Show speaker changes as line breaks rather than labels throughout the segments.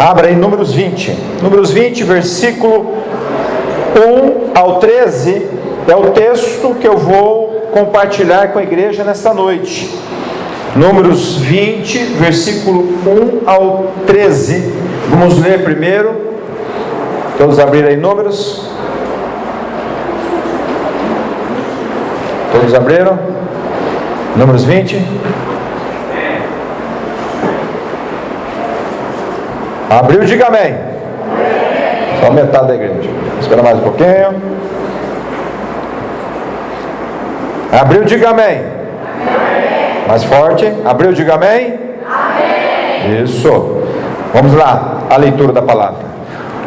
Abra aí Números 20. Números 20, versículo 1 ao 13, é o texto que eu vou compartilhar com a igreja nesta noite. Números 20, versículo 1 ao 13. Vamos ler primeiro. Todos abriram aí Números? Todos abriram? Números 20. Abriu, diga amém. Só metade da igreja. Espera mais um pouquinho. Abriu, diga amém. Mais forte. Abriu, diga amém. Isso. Vamos lá, a leitura da palavra.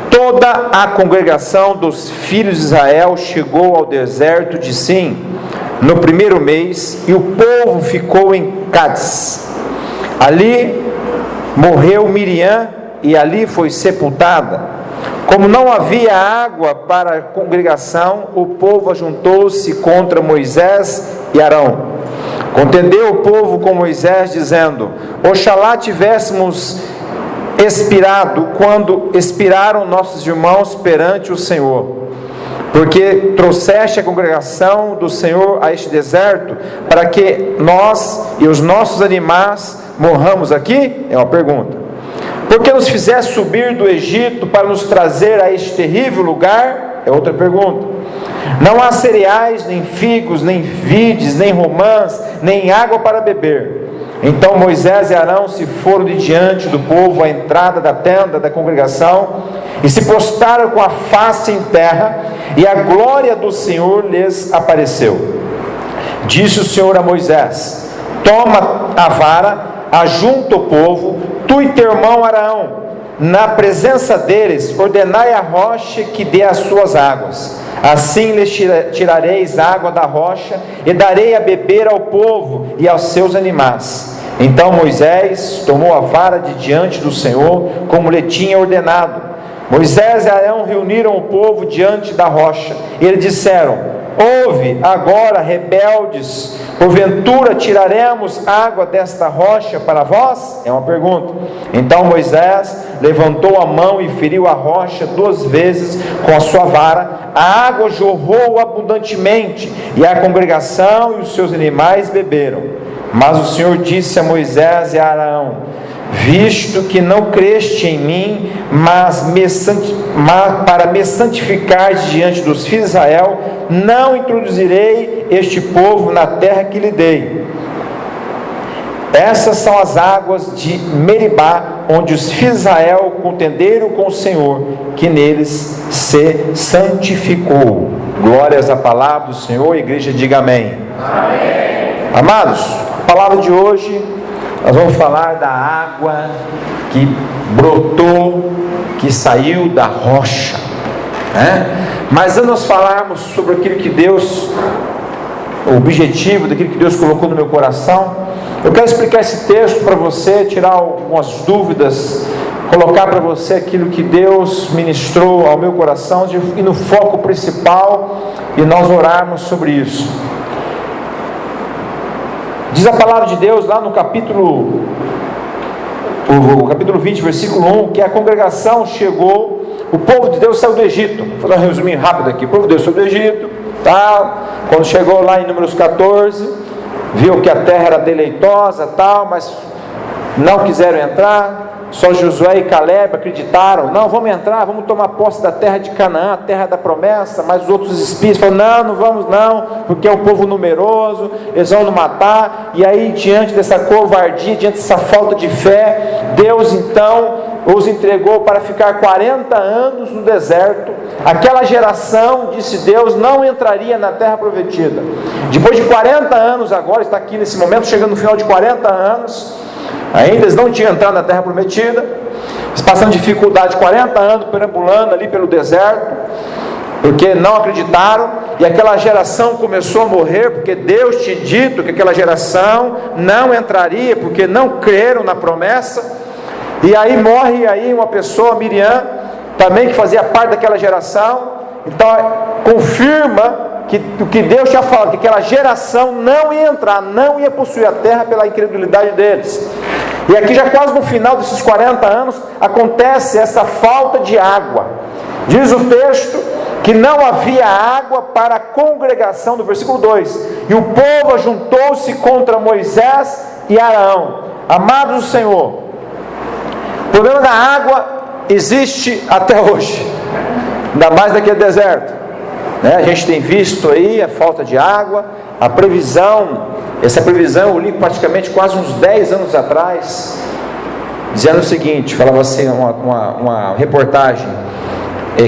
Toda a congregação dos filhos de Israel chegou ao deserto de Sim no primeiro mês, e o povo ficou em Cádiz. Ali morreu Miriam, e ali foi sepultada. Como não havia água para a congregação, o povo ajuntou-se contra Moisés e Arão. Contendeu o povo com Moisés, dizendo: Oxalá tivéssemos expirado quando expiraram nossos irmãos perante o Senhor, porque trouxeste a congregação do Senhor a este deserto, para que nós e os nossos animais morramos aqui? É uma pergunta. Porque nos fizeste subir do Egito para nos trazer a este terrível lugar? É outra pergunta. Não há cereais, nem figos, nem vides, nem romãs, nem água para beber. Então Moisés e Arão se foram de diante do povo à entrada da tenda da congregação, e se postraram com a face em terra, e a glória do Senhor lhes apareceu. Disse o Senhor a Moisés: Toma a vara, ajunta o povo, tu e teu irmão Arão, na presença deles, ordenai a rocha que dê as suas águas. Assim lhes tirareis água da rocha, e darei a beber ao povo e aos seus animais. Então Moisés tomou a vara de diante do Senhor, como lhe tinha ordenado. Moisés e Arão reuniram o povo diante da rocha, e eles disseram: Ouve agora, rebeldes, porventura tiraremos água desta rocha para vós? É uma pergunta. Então Moisés levantou a mão e feriu a rocha 2 vezes com a sua vara. A água jorrou abundantemente, e a congregação e os seus animais beberam. Mas o Senhor disse a Moisés e a Arão: Visto que não creste em mim, mas para me santificar diante dos filhos de Israel, não introduzirei este povo na terra que lhe dei. Essas são as águas de Meribá, onde os filhos de Israel contenderam com o Senhor, que neles se santificou. Glórias à palavra do Senhor. A igreja diga amém. Amém. Amados, a palavra de hoje, nós vamos falar da água que brotou, que saiu da rocha, né? Mas antes de nós falarmos sobre aquilo que Deus, o objetivo daquilo que Deus colocou no meu coração, eu quero explicar esse texto para você, tirar algumas dúvidas, colocar para você aquilo que Deus ministrou ao meu coração, e no foco principal, e nós orarmos sobre isso. Diz a palavra de Deus lá no capítulo 20, versículo 1, que a congregação chegou, o povo de Deus saiu do Egito. Vou dar um resuminho rápido aqui. O povo de Deus saiu do Egito, quando chegou lá em Números 14, viu que a terra era deleitosa, mas não quiseram entrar. Só Josué e Caleb acreditaram: não, vamos entrar, vamos tomar posse da terra de Canaã, a terra da promessa. Mas os outros espíritos falaram: não vamos não, porque é um povo numeroso, eles vão nos matar. E aí, diante dessa covardia, diante dessa falta de fé, Deus então os entregou para ficar 40 anos no deserto. Aquela geração, disse Deus, não entraria na terra prometida. Depois de 40 anos, agora está aqui nesse momento, chegando no final de 40 anos, ainda eles não tinham entrado na terra prometida, eles passando dificuldade, 40 anos perambulando ali pelo deserto, porque não acreditaram, e aquela geração começou a morrer, porque Deus tinha dito que aquela geração não entraria, porque não creram na promessa. E aí morre aí uma pessoa, Miriam, também que fazia parte daquela geração. Então confirma que o que Deus tinha falado, que aquela geração não ia entrar, não ia possuir a terra pela incredulidade deles. E aqui já quase no final desses 40 anos acontece essa falta de água. Diz o texto que não havia água para a congregação, do versículo 2. E o povo ajuntou-se contra Moisés e Arão. Amados do Senhor, o problema da água existe até hoje, ainda mais naquele deserto, né? A gente tem visto aí a falta de água, a previsão, essa previsão eu li praticamente quase uns 10 anos atrás, dizendo o seguinte, falava assim, uma reportagem,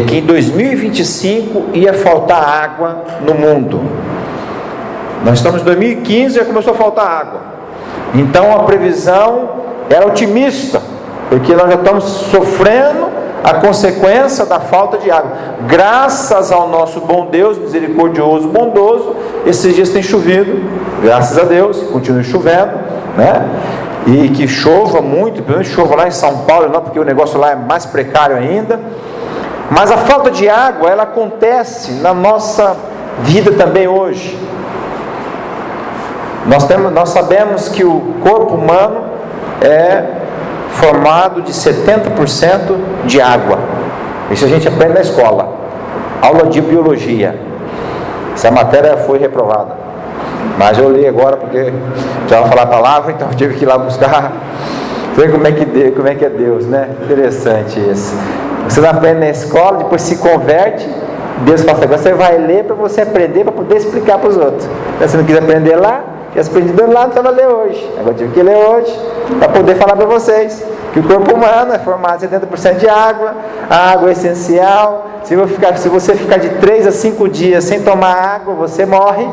que em 2025 ia faltar água no mundo. Nós estamos em 2015 e já começou a faltar água. Então a previsão era otimista, porque nós já estamos sofrendo a consequência da falta de água. Graças ao nosso bom Deus, misericordioso, bondoso, esses dias tem chovido, graças a Deus, continua chovendo, né? E que chova muito, pelo menos chova lá em São Paulo, não, porque o negócio lá é mais precário ainda. Mas a falta de água, ela acontece na nossa vida também hoje. Nós sabemos que o corpo humano é formado de 70% de água. Isso a gente aprende na escola, aula de biologia. Essa matéria foi reprovada, mas eu li agora porque já vou falar a palavra, então eu tive que ir lá buscar. Ver como é que é Deus, né? Interessante isso. Você não aprende na escola, depois se converte, Deus fala, agora você vai ler para você aprender, para poder explicar para os outros. Se você não quis aprender lá, tivesse aprendido lá, não precisava ler hoje. Agora eu tive que ler hoje, para poder falar para vocês que o corpo humano é formado de 70% de água, a água é essencial. Se você ficar de 3 a 5 dias sem tomar água, você morre,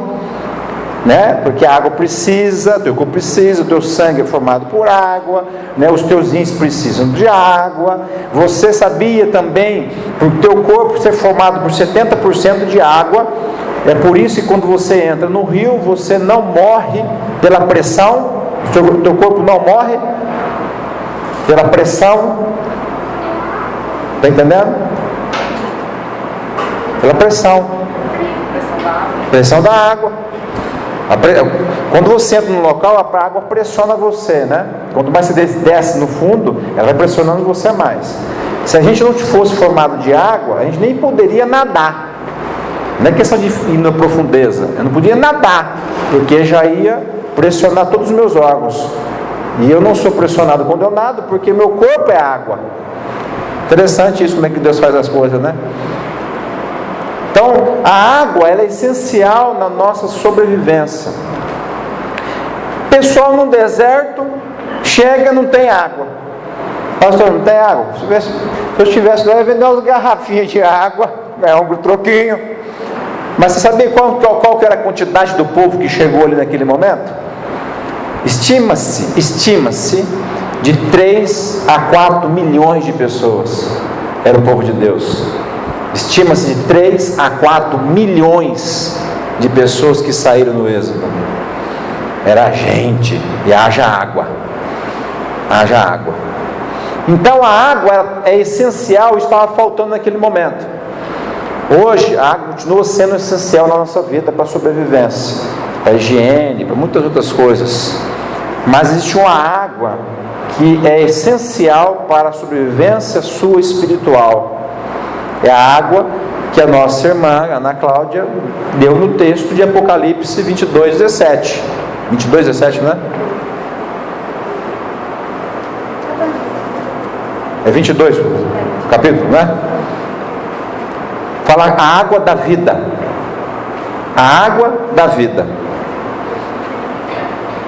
né? Porque a água precisa, o teu corpo precisa, o teu sangue é formado por água, né? Os teus rins precisam de água. Você sabia também, por teu corpo ser formado por 70% de água, é por isso que quando você entra no rio, você não morre pela pressão, o teu corpo não morre pela pressão, está entendendo? Pela pressão da água. Quando você entra no local, a água pressiona você, né? Quanto mais você desce no fundo, ela vai pressionando você mais. Se a gente não fosse formado de água, a gente nem poderia nadar. Não é questão de ir na profundeza, eu não podia nadar, porque já ia pressionar todos os meus órgãos. E eu não sou pressionado quando eu nado, porque meu corpo é água. Interessante isso, como é que Deus faz as coisas, né? Então, a água, ela é essencial na nossa sobrevivência. Pessoal no deserto, chega, não tem água. Pastor, não tem água? Se eu estivesse lá, eu ia vender umas garrafinhas de água, ganhar um troquinho. Mas você sabia qual que era a quantidade do povo que chegou ali naquele momento? Estima-se de 3 a 4 milhões de pessoas. Era o povo de Deus. Estima-se de 3 a 4 milhões de pessoas que saíram no êxodo. Era gente, e haja água. Haja água. Então a água é essencial, estava faltando naquele momento. Hoje a água continua sendo essencial na nossa vida para a sobrevivência, para a higiene, para muitas outras coisas. Mas existe uma água que é essencial para a sobrevivência sua espiritual. É a água que a nossa irmã Ana Cláudia deu no texto de Apocalipse 22:17. 22:17, né? É 22 o capítulo, né? Fala a água da vida. A água da vida,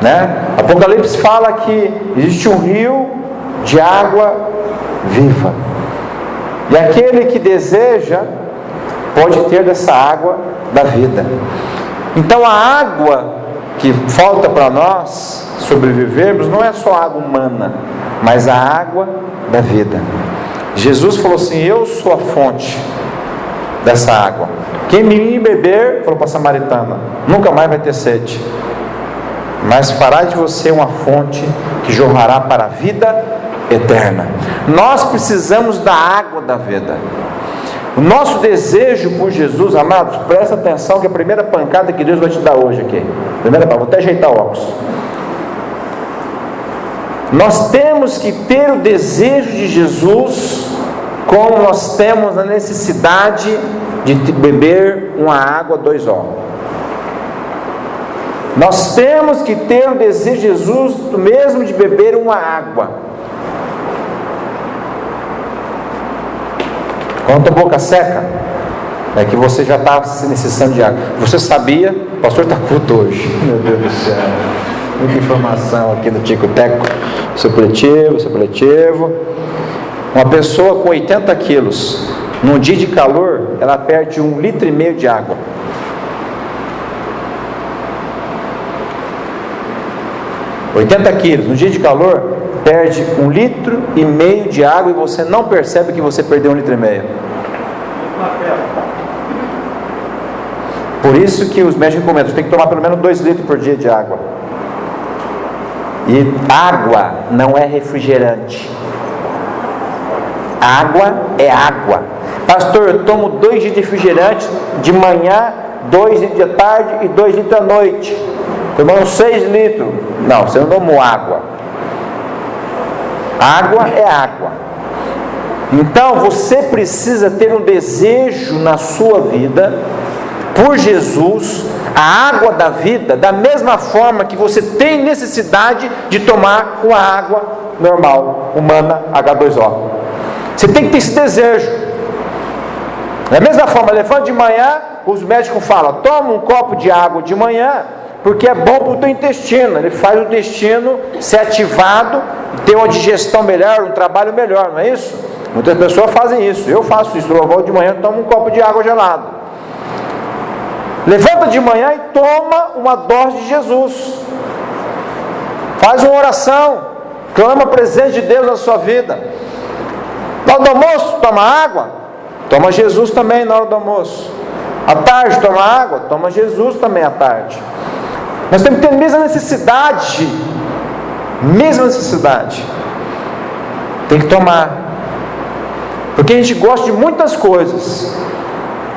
né? Apocalipse fala que existe um rio de água viva. E aquele que deseja pode ter dessa água da vida. Então a água que falta para nós sobrevivermos não é só água humana, mas a água da vida. Jesus falou assim: eu sou a fonte dessa água. Quem me beber, falou para a samaritana, nunca mais vai ter sede, mas fará de você uma fonte que jorrará para a vida eterna. Nós precisamos da água da vida. O nosso desejo por Jesus, amados, presta atenção que a primeira pancada que Deus vai te dar hoje aqui. Vou até ajeitar o óculos. Nós temos que ter o desejo de Jesus, como nós temos a necessidade de beber uma água 2O. Nós temos que ter o desejo de Jesus mesmo de beber uma água. Quando a tua boca seca, é que você já está necessitando de água. Você sabia? O pastor está culto hoje. Meu Deus do céu. Muita informação aqui do Tico-Teco. Supletivo. Uma pessoa com 80 quilos, num dia de calor, ela perde 1,5 litro de água. No dia de calor, perde 1,5 litro de água e você não percebe que você perdeu 1,5 litro. Por isso que os médicos recomendam, você tem que tomar pelo menos 2 litros por dia de água. E água não é refrigerante. Água é água. Pastor, eu tomo 2 litros de refrigerante de manhã, 2 litros de tarde e 2 litros à noite. Tomando 6 litros. Não, você não tomou água. Água é água. Então você precisa ter um desejo na sua vida por Jesus, a água da vida, da mesma forma que você tem necessidade de tomar uma água normal, humana, H2O. Você tem que ter esse desejo. Da mesma forma, levanta de manhã, os médicos falam, toma um copo de água de manhã, porque é bom para o teu intestino, ele faz o intestino ser ativado, ter uma digestão melhor, um trabalho melhor, não é isso? Muitas pessoas fazem isso, eu faço isso, eu volto de manhã e tomo um copo de água gelada. Levanta de manhã e toma uma dose de Jesus. Faz uma oração, clama a presença de Deus na sua vida. Na hora do almoço, toma água, toma Jesus também na hora do almoço. À tarde, toma água, toma Jesus também à tarde. Nós temos que ter a mesma necessidade. Tem que tomar. Porque a gente gosta de muitas coisas.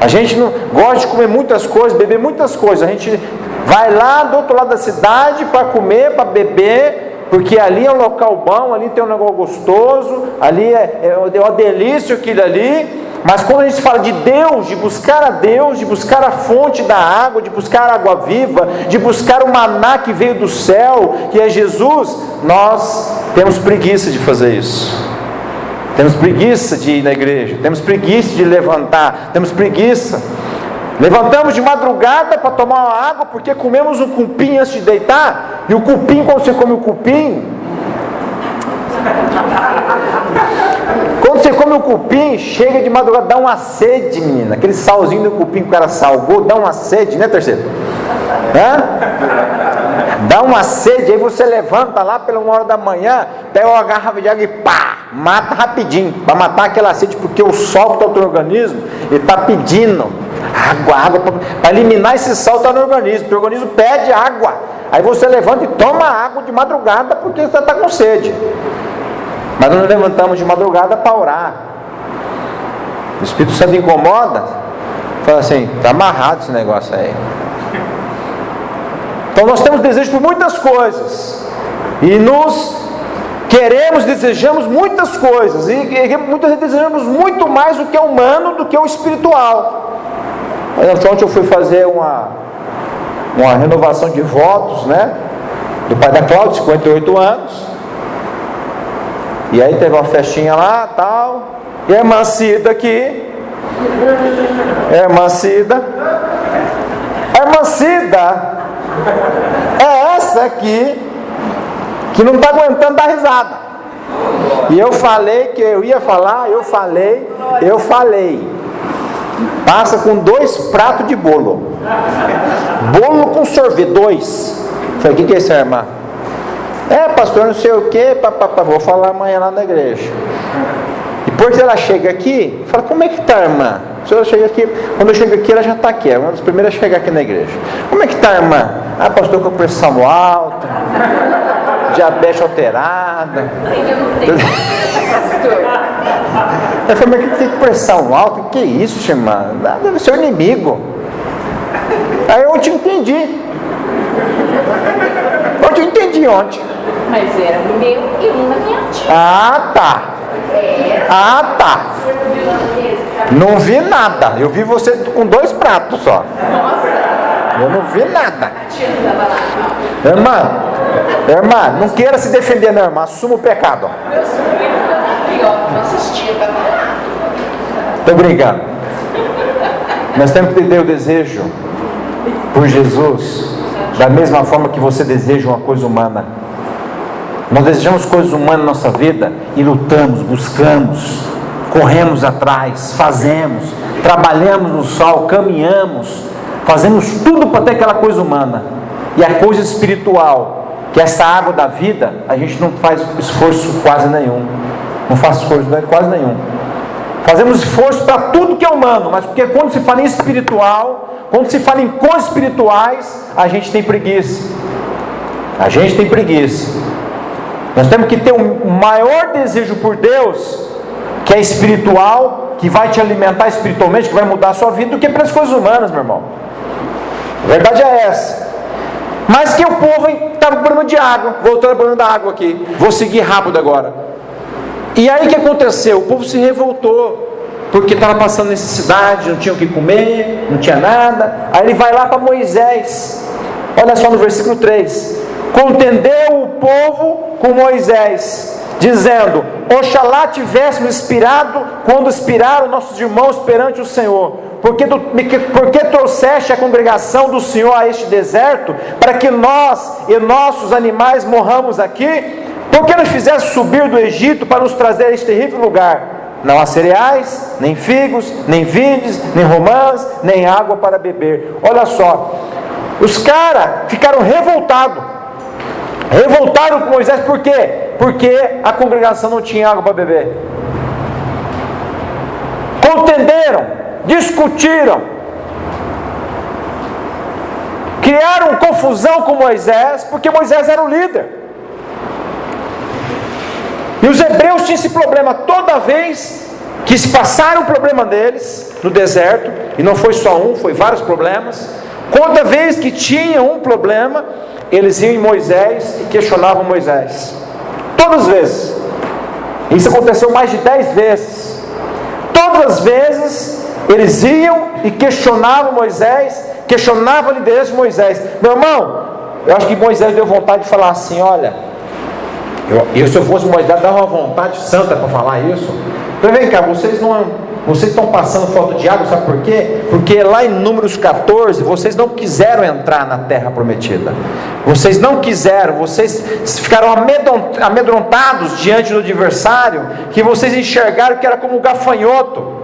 A gente não gosta de comer muitas coisas, beber muitas coisas. A gente vai lá do outro lado da cidade para comer, para beber, porque ali é um local bom, ali tem um negócio gostoso, ali é uma delícia aquilo ali. Mas quando a gente fala de Deus, de buscar a Deus, de buscar a fonte da água, de buscar a água viva, de buscar o maná que veio do céu, que é Jesus, nós temos preguiça de fazer isso. Temos preguiça de ir na igreja, temos preguiça de levantar, temos preguiça. Levantamos de madrugada para tomar uma água, porque comemos um cupim antes de deitar, e o cupim, quando você come o cupim, chega de madrugada, dá uma sede, menina. Aquele salzinho do cupim que o cara salgou, dá uma sede, né, terceiro? Dá uma sede, aí você levanta lá pela 1h da manhã, pega uma garrafa de água e pá, mata rapidinho, para matar aquela sede, porque o sol que está no teu organismo, ele está pedindo água, para eliminar esse sal que está no organismo, o teu organismo pede água, aí você levanta e toma água de madrugada, porque você está com sede. Mas nós levantamos de madrugada para orar. O Espírito Santo incomoda, fala assim, está amarrado esse negócio aí. Então nós temos desejo por muitas coisas, e desejamos muitas coisas, e muitas vezes desejamos muito mais do que é humano, do que é o espiritual. Ontem eu fui fazer uma renovação de votos, né, do pai da Cláudia, 58 anos, e aí teve uma festinha lá, tal, e a irmã Cida aqui, a irmã Cida é essa aqui que não está aguentando dar risada. E eu falei que eu ia falar, eu falei. Passa com 2 pratos de bolo. Bolo com sorvete, 2. Falei, o que é isso, irmã? Pastor, não sei o que, vou falar amanhã lá na igreja. Depois ela chega aqui, fala, como é que está, irmã? Quando eu chego aqui, ela já está aqui, é uma das primeiras a chegar aqui na igreja. Como é que está, irmã? Pastor, com pressão alta, diabetes alterada. Eu falei, mas que tem pressão alta? Que isso, irmã? Deve ser o inimigo. Aí eu te entendi. Ontem.
Mas era o meu e um na minha tia.
Ah, tá. Ah, tá. Não vi nada. Eu vi você com 2 pratos só.
Nossa.
Eu não vi nada.
A tia não tava lá, não.
Irmã, não queira se defender, não, irmã. Assuma o pecado.
Meu sobrinho tava aqui, ó. Nossas tias estavam lá.
Tô brincando. Nós temos que ter o desejo por Jesus, da mesma forma que você deseja uma coisa humana. Nós desejamos coisas humanas na nossa vida e lutamos, buscamos, corremos atrás, fazemos, trabalhamos no sol, caminhamos, fazemos tudo para ter aquela coisa humana. E a coisa espiritual, que é essa água da vida, a gente não faz esforço quase nenhum. Não faz esforço quase nenhum. Fazemos esforço para tudo que é humano, mas porque quando se fala em espiritual, quando se fala em coisas espirituais, a gente tem preguiça. A gente tem preguiça. Nós temos que ter um maior desejo por Deus, que é espiritual, que vai te alimentar espiritualmente, que vai mudar a sua vida, do que pelas coisas humanas, meu irmão. A verdade é essa. Mas que o povo estava com problema de água. Voltando ao problema da água aqui. Vou seguir rápido agora. E aí o que aconteceu? O povo se revoltou, porque estava passando necessidade, não tinha o que comer, não tinha nada. Aí ele vai lá para Moisés. Olha só no versículo 3. Contendeu o povo com Moisés, dizendo: Oxalá tivéssemos expirado quando expiraram nossos irmãos perante o Senhor. Porque trouxeste a congregação do Senhor a este deserto, para que nós e nossos animais morramos aqui? Por que nos fizeste subir do Egito para nos trazer a este terrível lugar? Não há cereais, nem figos, nem vides, nem romãs, nem água para beber. Olha só, os caras ficaram revoltados com Moisés. Por quê? Porque a congregação não tinha água para beber. Contenderam, discutiram, criaram confusão com Moisés, porque Moisés era o líder. E os hebreus tinham esse problema toda vez que se passaram o problema deles no deserto, e não foi só um, foi vários problemas. Toda vez que tinham um problema, eles iam em Moisés e questionavam Moisés. Todas as vezes. Isso aconteceu mais de 10 vezes. Todas as vezes eles iam e questionavam Moisés, questionavam a liderança de Moisés. Meu irmão, eu acho que Moisés deu vontade de falar assim: olha, se eu fosse Moisés, dava uma vontade santa para falar isso. Então vem cá, vocês estão passando falta de água, sabe por quê? Porque lá em Números 14, vocês não quiseram entrar na terra prometida. Vocês não quiseram, vocês ficaram amedrontados diante do adversário, que vocês enxergaram que era como um gafanhoto.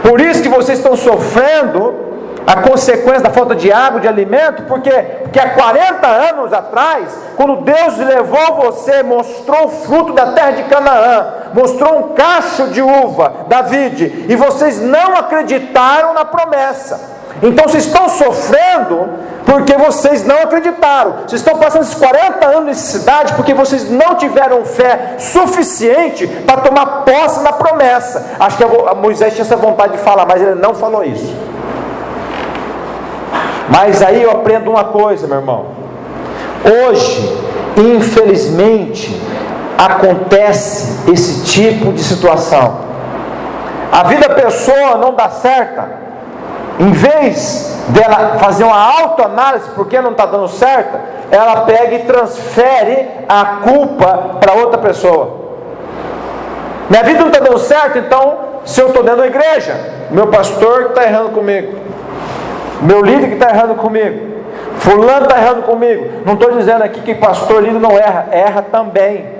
Por isso que vocês estão sofrendo a consequência da falta de água, de alimento. Porque há 40 anos atrás, quando Deus levou você, mostrou o fruto da terra de Canaã, mostrou um cacho de uva, David, e vocês não acreditaram na promessa. Então vocês estão sofrendo porque vocês não acreditaram. Vocês estão passando esses 40 anos de necessidade porque vocês não tiveram fé suficiente para tomar posse na promessa. Acho que Moisés tinha essa vontade de falar, mas ele não falou isso. Mas aí eu aprendo uma coisa, meu irmão. Hoje, infelizmente, acontece esse tipo de situação. A vida da pessoa não dá certa. Em vez dela fazer uma autoanálise porque não está dando certo, ela pega e transfere a culpa para outra pessoa. Minha vida não está dando certo, então, se eu estou dentro da igreja, meu pastor que está errando comigo, meu líder que está errando comigo, fulano está errando comigo. Não estou dizendo aqui que pastor, líder não erra também.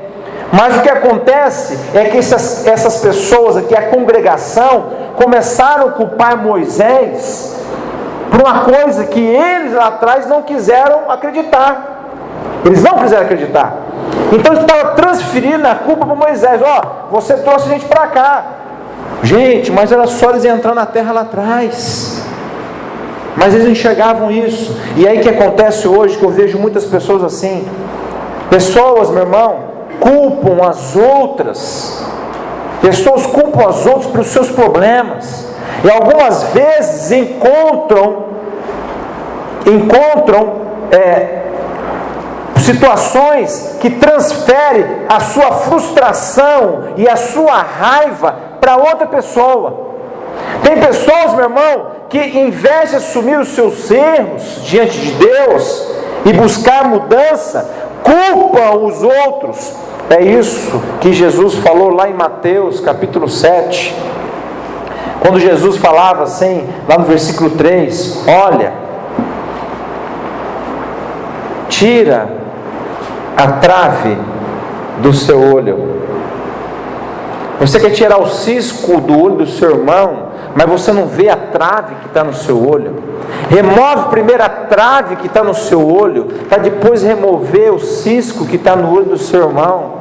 Mas o que acontece é que essas pessoas aqui, a congregação, começaram a culpar Moisés por uma coisa que eles lá atrás não quiseram acreditar. Eles não quiseram acreditar. Então eles estavam transferindo a culpa para Moisés. Você trouxe a gente para cá. Gente, mas era só eles entrando na terra lá atrás. Mas eles enxergavam isso. E aí o que acontece hoje, que eu vejo muitas pessoas assim. Pessoas, meu irmão, culpam as outras. Pessoas culpam as outras pelos seus problemas. E algumas vezes
situações que transferem a sua frustração e a sua raiva para outra pessoa. Tem pessoas, meu irmão, que em vez de assumir os seus erros diante de Deus e buscar mudança, culpam os outros. É isso que Jesus falou lá em Mateus capítulo 7, quando Jesus falava assim, lá no versículo 3, olha, tira a trave do seu olho. Você quer tirar o cisco do olho do seu irmão, mas você não vê a trave que está no seu olho. Remove primeiro a trave que está no seu olho, para depois remover o cisco que está no olho do seu irmão.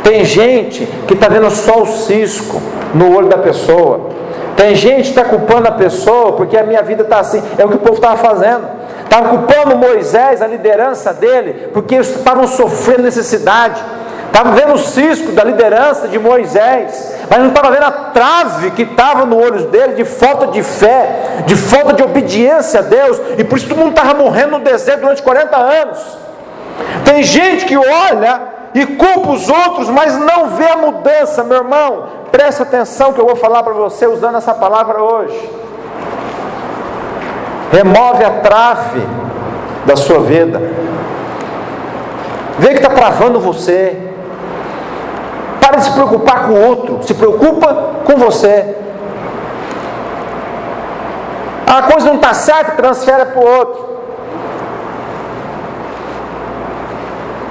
Tem gente que está vendo só o cisco no olho da pessoa. Tem gente que está culpando a pessoa porque a minha vida está assim. É o que o povo estava fazendo. Estava culpando Moisés, a liderança dele, porque eles estavam sofrendo necessidade. Estava vendo o cisco da liderança de Moisés, mas não estava vendo a trave que estava no olho dele, de falta de fé, de falta de obediência a Deus, e por isso todo mundo estava morrendo no deserto durante 40 anos. Tem gente que olha e culpa os outros, mas não vê a mudança. Meu irmão, presta atenção que eu vou falar para você usando essa palavra hoje. Remove a trave da sua vida. Vê que está travando você. Para de se preocupar com o outro, se preocupa com você. A coisa não está certa, transfere para o outro.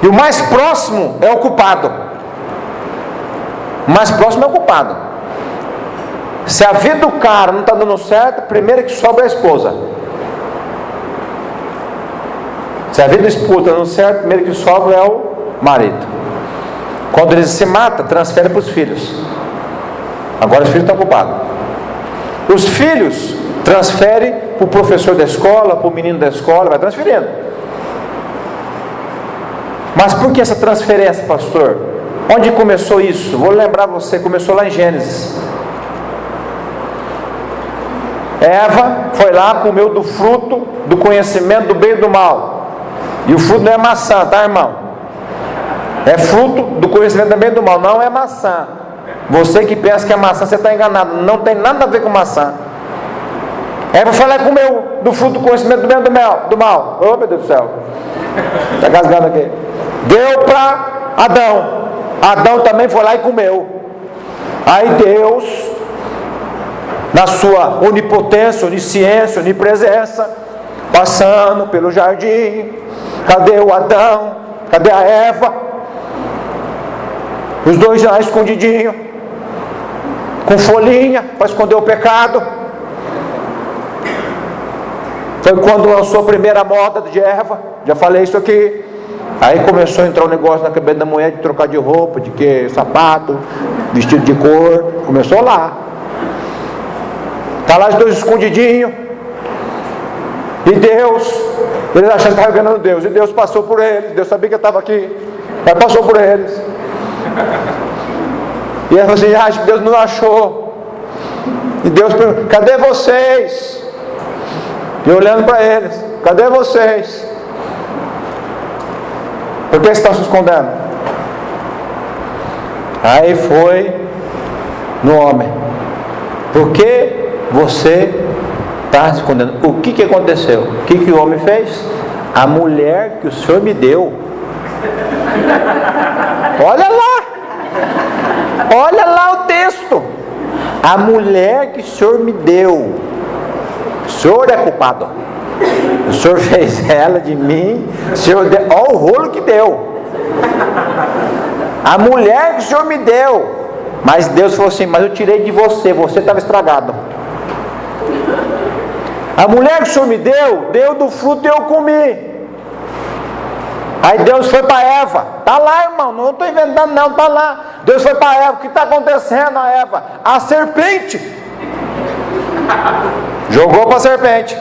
E o mais próximo é o culpado. O mais próximo é o culpado. Se a vida do cara não está dando certo, primeiro que sobra é a esposa. Se a vida do esposo está dando certo, primeiro que sobra é o marido. Quando ele se mata, transfere para os filhos. Agora os filhos estão culpados. Os filhos transferem para o professor da escola, para o menino da escola, vai transferindo. Mas por que essa transferência, pastor? Onde começou isso? Vou lembrar você, começou lá em Gênesis. Eva foi lá, comeu do fruto do conhecimento do bem e do mal. E o fruto não é maçã, tá, irmão? É fruto do conhecimento do bem e do mal, não é maçã. Você que pensa que é maçã, você está enganado. Não tem nada a ver com maçã. Eva foi lá e comeu do fruto do conhecimento do bem e do mal. Oh, meu Deus do céu. Está gasgando aqui. Deu para Adão. Adão também foi lá e comeu. Aí Deus, na sua onipotência, onisciência, onipresença, passando pelo jardim. Cadê o Adão? Cadê a Eva? Os dois já escondidinhos, com folhinha para esconder o pecado. Foi quando lançou a primeira moda de Eva. Já falei isso aqui. Aí começou a entrar um negócio na cabeça da mulher de trocar de roupa, de que sapato, vestido de cor. Começou lá. Está lá os dois escondidinhos. E Deus, eles achando que estavam enganando Deus. E Deus passou por eles. Deus sabia que eu estava aqui, mas passou por eles. E ela falou assim: acho que Deus não achou. E Deus perguntou: cadê vocês? E olhando para eles: cadê vocês? Por que estão se escondendo? Aí foi no homem: por que você está se escondendo? O que aconteceu? O que o homem fez? A mulher que o Senhor me deu. Olha lá o texto. A mulher que o Senhor me deu. O Senhor é culpado. O Senhor fez ela de mim. O Senhor deu. Olha o rolo que deu. A mulher que o Senhor me deu. Mas Deus falou assim: mas eu tirei de você. Você estava estragado. A mulher que o Senhor me deu do fruto e eu comi. Aí Deus foi para Eva. Está lá, irmão, não estou inventando não, está lá. Deus foi para Eva. O que está acontecendo a Eva? A serpente jogou para a serpente.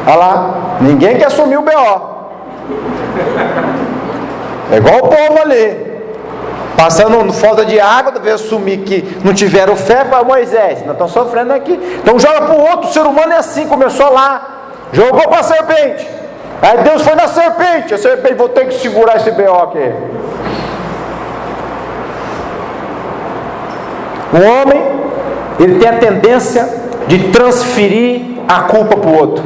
Olha lá, ninguém quer assumir o B.O. É igual o povo ali, passando falta de água, deve assumir que não tiveram fé. Para Moisés, nós estamos sofrendo aqui. Então joga para o outro. O ser humano é assim, começou lá, jogou para a serpente. Aí Deus foi na serpente, a serpente, vou ter que segurar esse B.O. aqui. O homem, ele tem a tendência de transferir a culpa para o outro,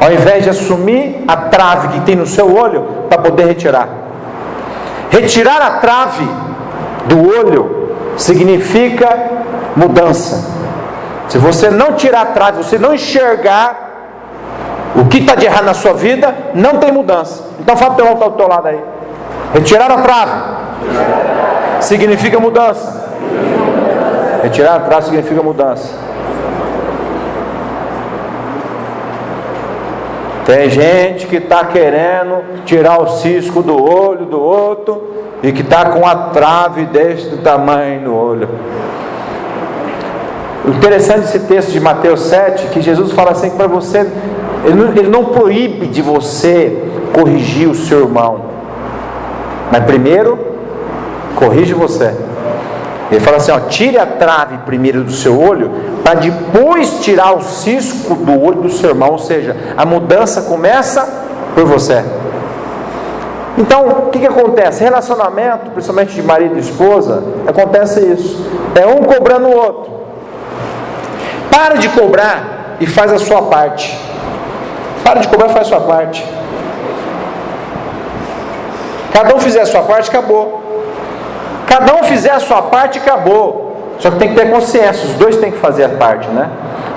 ao invés de assumir a trave que tem no seu olho, para poder retirar. Retirar a trave do olho significa mudança. Se você não tirar a trave, você não enxergar o que está de errado na sua vida, não tem mudança. Então fala para o irmão do teu lado aí. Retirar a trave significa mudança. Retirar a trave significa mudança. Tem gente que está querendo tirar o cisco do olho do outro e que está com a trave desse tamanho no olho. O interessante desse texto de Mateus 7, que Jesus fala assim para você, ele não proíbe de você corrigir o seu irmão, mas primeiro corrige você. Ele fala assim, ó, tire a trave primeiro do seu olho, para depois tirar o cisco do olho do seu irmão. Ou seja, a mudança começa por você. Então, o que acontece? Relacionamento, principalmente de marido e esposa, acontece isso. É um cobrando o outro. Para de cobrar e faz a sua parte. Para de cobrar e faz a sua parte. Cada um fizer a sua parte, acabou. Cada um fizer a sua parte, acabou. Só que tem que ter consciência, os dois têm que fazer a parte, né?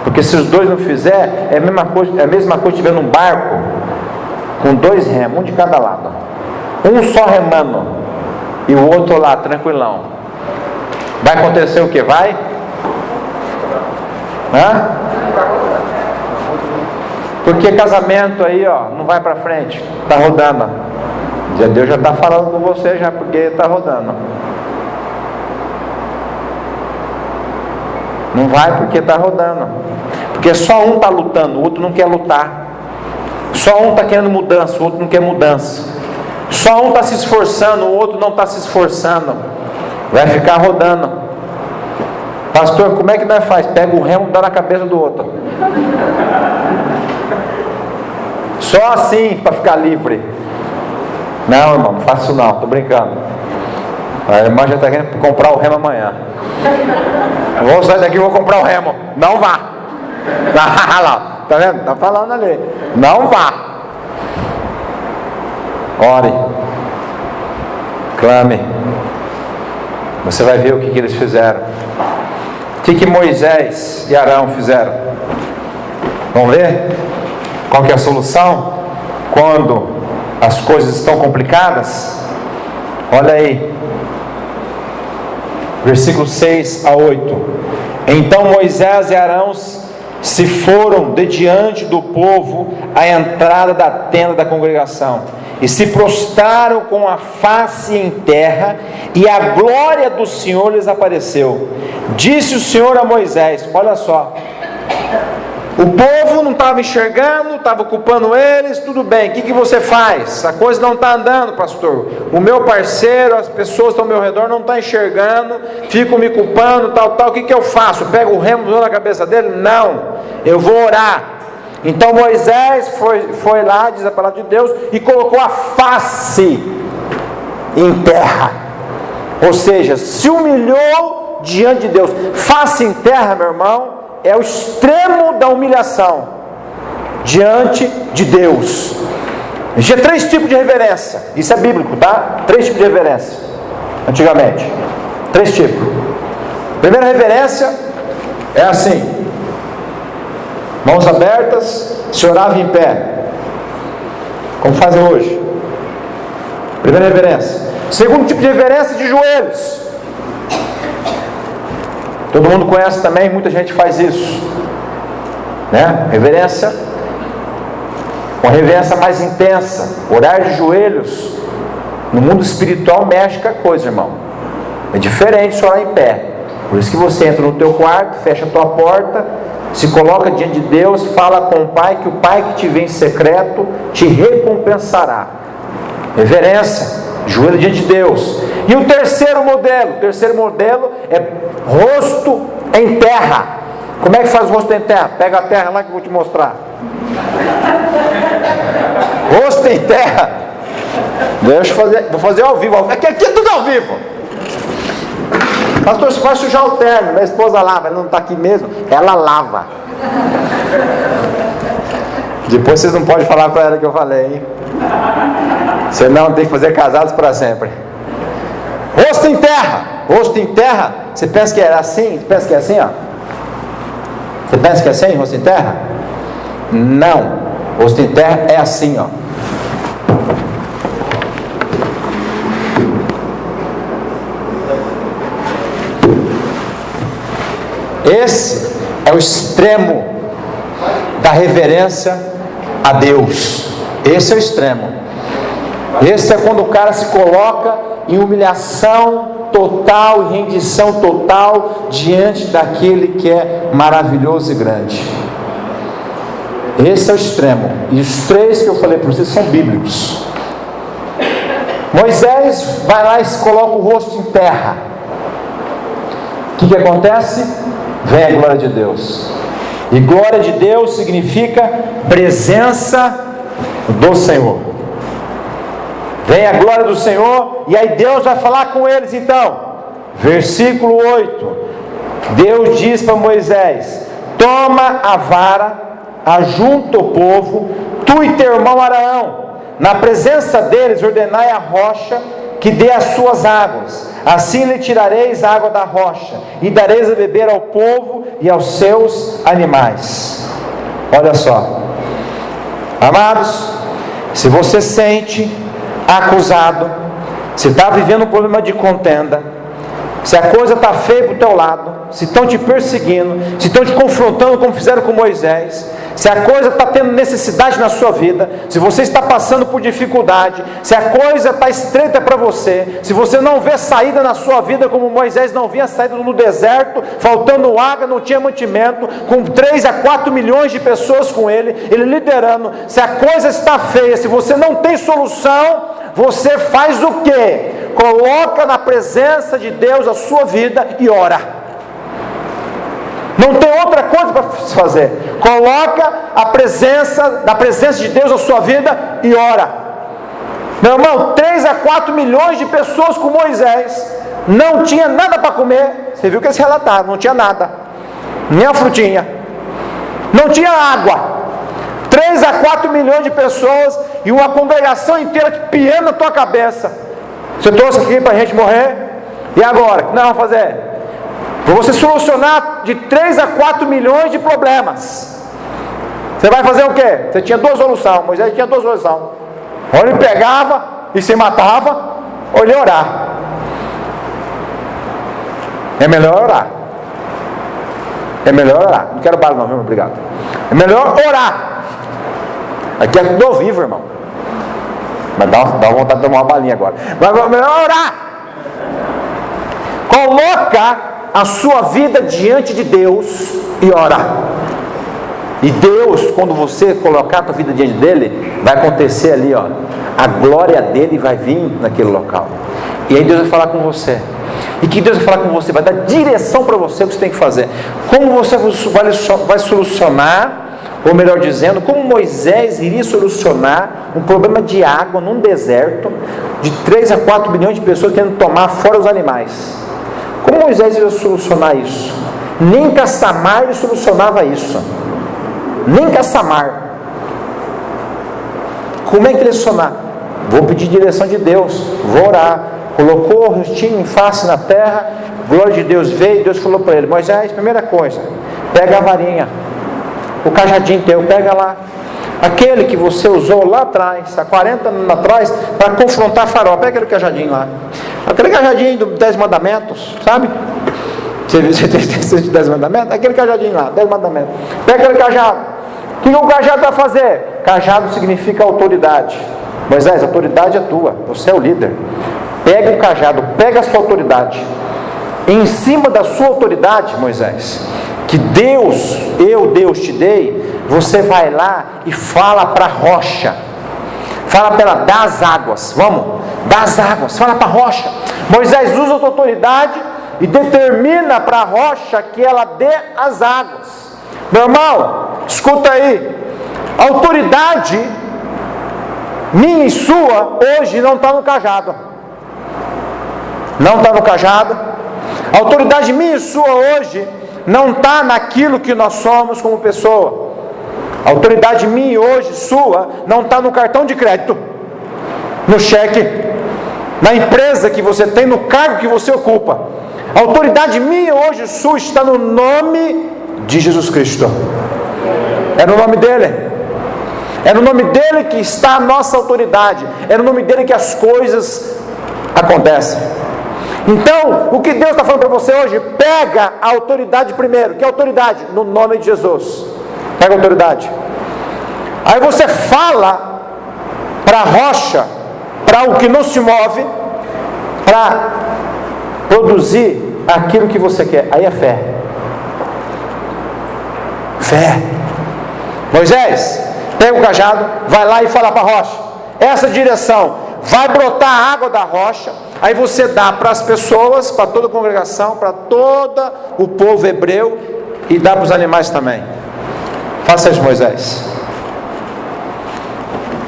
Porque se os dois não fizerem, é a mesma coisa que estiver num barco com 2 remos, um de cada lado. Um só remando e o outro lá, tranquilão. Vai acontecer o que? Vai? Hã? Porque casamento aí, ó, não vai para frente, tá rodando. Deus já está falando com você já, porque está rodando. Não vai porque está rodando. Porque só um está lutando, o outro não quer lutar. Só um está querendo mudança, o outro não quer mudança. Só um está se esforçando, o outro não está se esforçando. Vai ficar rodando. Pastor, como é que nós faz? Pega o remo e dá na cabeça do outro. Só assim para ficar livre. Não, irmão, não faço isso não, estou brincando. A irmã já está querendo comprar o remo amanhã. Eu vou sair daqui e vou comprar o remo. Não vá. Lá, tá vendo? Está falando ali. Não vá. Ore. Clame. Você vai ver o que eles fizeram. O que Moisés e Arão fizeram? Vamos ver? Qual que é a solução? Quando as coisas estão complicadas? Olha aí, versículo 6 a 8. Então Moisés e Arão se foram de diante do povo à entrada da tenda da congregação, e se prostraram com a face em terra, e a glória do Senhor lhes apareceu. Disse o Senhor a Moisés, olha só, o povo não estava enxergando, estava ocupando eles, tudo bem, o que você faz? A coisa não está andando, pastor. O meu parceiro, as pessoas que estão ao meu redor não estão enxergando, ficam me culpando, tal. O que eu faço? Pego o remo na cabeça dele? Não, eu vou orar. Então Moisés foi lá, diz a palavra de Deus, e colocou a face em terra. Ou seja, se humilhou diante de Deus. Face em terra, meu irmão, é o extremo da humilhação diante de Deus. Existia 3 tipos de reverência. Isso é bíblico, tá? 3 tipos de reverência. Antigamente. 3 tipos. Primeira reverência é assim: mãos abertas, se orava em pé, como fazem hoje. Primeira reverência. Segundo tipo de reverência, de joelhos. Todo mundo conhece também, muita gente faz isso, né? Reverência, uma reverência mais intensa, orar de joelhos. No mundo espiritual mexe com a coisa, irmão. É diferente de orar em pé. Por isso que você entra no teu quarto, fecha a tua porta, se coloca diante de Deus, fala com o Pai, que o Pai que te vê em secreto te recompensará. Reverência, joelho diante de Deus. E o terceiro modelo é rosto em terra. Como é que faz o rosto em terra? Pega a terra lá que eu vou te mostrar. rosto em terra. Deixa eu fazer, vou fazer ao vivo. Aqui é tudo ao vivo. Pastor, você vai sujar o terno. Minha esposa lava, ela não está aqui mesmo. Ela lava. Depois vocês não podem falar para ela que eu falei, hein? Senão tem que fazer casados para sempre. Rosto em terra. Rosto em terra. Você pensa que era assim? Você pensa que é assim, ó? Você pensa que é assim, rosto em terra? Não. Rosto em terra é assim, ó. Esse é o extremo da reverência a Deus. Esse é o extremo. Esse é quando o cara se coloca em humilhação total e rendição total diante daquele que é maravilhoso e grande. Esse é o extremo. E os três que eu falei para vocês são bíblicos. Moisés vai lá e se coloca o rosto em terra. O que acontece? Vem a glória de Deus. E glória de Deus significa presença do Senhor. Vem a glória do Senhor, e aí Deus vai falar com eles então. Versículo 8. Deus diz para Moisés: toma a vara, ajunta o povo, tu e teu irmão Araão, na presença deles ordenai a rocha que dê as suas águas. Assim lhe tirareis a água da rocha, e dareis a beber ao povo e aos seus animais. Olha só, amados, se você sente acusado, se está vivendo um problema de contenda, se a coisa está feia para o teu lado, se estão te perseguindo, se estão te confrontando como fizeram com Moisés, se a coisa está tendo necessidade na sua vida, se você está passando por dificuldade, se a coisa está estreita para você, se você não vê saída na sua vida como Moisés não via saída no deserto, faltando água, não tinha mantimento, com 3 a 4 milhões de pessoas com ele liderando, se a coisa está feia, se você não tem solução, você faz o quê? Coloca na presença de Deus a sua vida e ora. Não tem outra coisa para se fazer. Coloca na presença de Deus a sua vida e ora. Meu irmão, 3 a 4 milhões de pessoas com Moisés, não tinha nada para comer. Você viu que eles relataram, não tinha nada, nem a frutinha, não tinha água. 3 a 4 milhões de pessoas e uma congregação inteira piando na tua cabeça. Você trouxe aqui para a gente morrer? E agora? O que nós vamos fazer? Para você solucionar de 3 a 4 milhões de problemas, você vai fazer o quê? Você tinha 2 soluções. Moisés tinha 2 soluções: ou ele pegava e se matava, ou ele orar. É melhor orar. É melhor orar. Não quero bala não, viu? Obrigado. É melhor orar. Aqui é tudo ao vivo, irmão. Mas dá vontade de tomar uma balinha agora. Mas é melhor orar. Coloca a sua vida diante de Deus e ora. E Deus, quando você colocar a tua vida diante dele, vai acontecer ali, ó, a glória dele vai vir naquele local. E aí Deus vai falar com você. E que Deus vai falar com você, vai dar direção para você o que você tem que fazer. Como você vai solucionar, ou melhor dizendo, como Moisés iria solucionar um problema de água num deserto de 3 a 4 milhões de pessoas querendo tomar fora os animais. Como Moisés ia solucionar isso? Nem Cassamar ele solucionava isso. Nem Cassamar. Como é que ele ia solucionar? Vou pedir direção de Deus, vou orar. Colocou o rostinho em face na terra, glória de Deus veio, Deus falou para ele: Moisés, primeira coisa, pega a varinha, o cajadinho teu, pega lá, aquele que você usou lá atrás, há 40 anos atrás, para confrontar Faraó, pega aquele cajadinho lá, aquele cajadinho dos 10 mandamentos, sabe? Você tem esses 10 mandamentos? Aquele cajadinho lá, 10 mandamentos, pega aquele cajado. O que o cajado vai fazer? Cajado significa autoridade. Moisés, a autoridade é tua, você é o líder. Pega o cajado, pega a sua autoridade. Em cima da sua autoridade, Moisés, que Deus, Deus te dei, você vai lá e fala para a rocha. Fala para ela, dá as águas. Vamos, dá as águas, fala para a rocha. Moisés usa a sua autoridade e determina para a rocha que ela dê as águas. Meu irmão, escuta aí. A autoridade minha e sua, hoje não está no cajado. Não está no cajado. A autoridade minha e sua hoje não está naquilo que nós somos como pessoa. A autoridade minha e hoje sua não está no cartão de crédito, no cheque, na empresa que você tem, no cargo que você ocupa. A autoridade minha hoje sua está no nome de Jesus Cristo. É no nome dele. É no nome dele que está a nossa autoridade. É no nome dele que as coisas acontecem. Então, o que Deus está falando para você hoje, pega a autoridade primeiro. Que é a autoridade? No nome de Jesus. Pega a autoridade. Aí você fala para a rocha, para o que não se move, para produzir aquilo que você quer. Aí é fé. Fé. Moisés, pega o cajado, vai lá e fala para a rocha. Essa direção, vai brotar a água da rocha. Aí você dá para as pessoas, para toda a congregação, para todo o povo hebreu, e dá para os animais também. Faça isso, Moisés.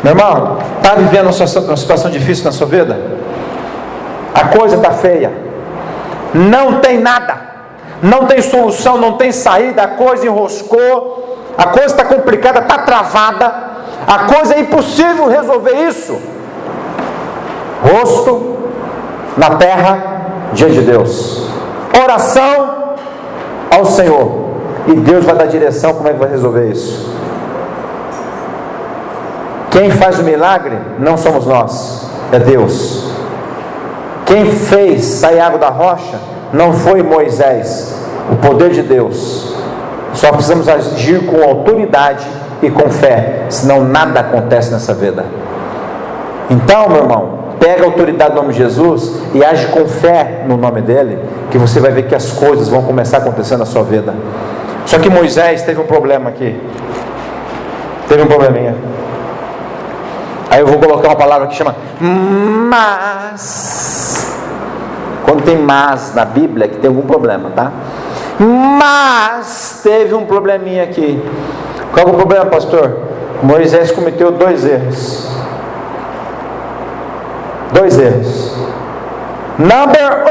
Meu irmão, está vivendo uma situação difícil na sua vida? A coisa está feia. Não tem nada. Não tem solução, não tem saída. A coisa enroscou. A coisa está complicada, está travada. A coisa é impossível resolver isso. Rosto na terra diante de Deus. Oração ao Senhor. E Deus vai dar direção como é que vai resolver isso. Quem faz o milagre não somos nós, é Deus. Quem fez sair água da rocha não foi Moisés, o poder de Deus. Só precisamos agir com autoridade e com fé, senão nada acontece nessa vida. Então, meu irmão, pega a autoridade no nome de Jesus e age com fé no nome dele, que você vai ver que as coisas vão começar a acontecer na sua vida. Só que Moisés teve um problema aqui. Teve um probleminha. Aí eu vou colocar uma palavra que chama mas. Quando tem mas na Bíblia, é que tem algum problema, tá? Mas teve um probleminha aqui. Qual é o problema, pastor? Moisés cometeu 2 erros. 2 erros. Number